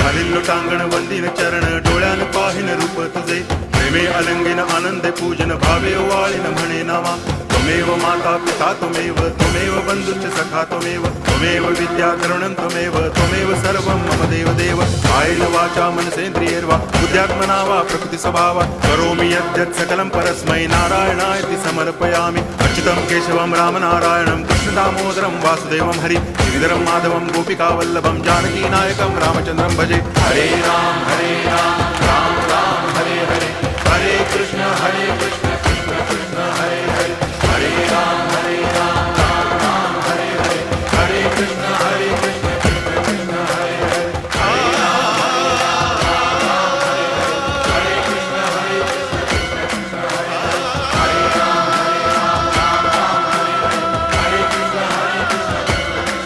घालिल्लो टांगण वंदिन चरण डोळ्यान पाहिन रूप तुझे प्रेमे अलंगिन आनंदे पूजन भावे वाळीन म्हणे नामा त्वमेव माता पिता त्वमेव बंधुश्च सखा त्वमेव विद्या द्रवणं त्वमेव सर्वं मम देव कायेन वाचा मनसेन्द्रियैर्वा बुद्ध्यात्मना वा प्रकृति स्वभावात् करोमि यद्यत् सकलं परस्मै नारायणायति समर्पयामि अच्युतं केशवं रामनारायणं कृष्णदामोदरं वासुदेवं हरि गिरिधरं माधवं गोपिकावल्लभं जानकीनायकं रामचन्द्रं भजे हरे राम राम राम हरे हरे हरे कृष्ण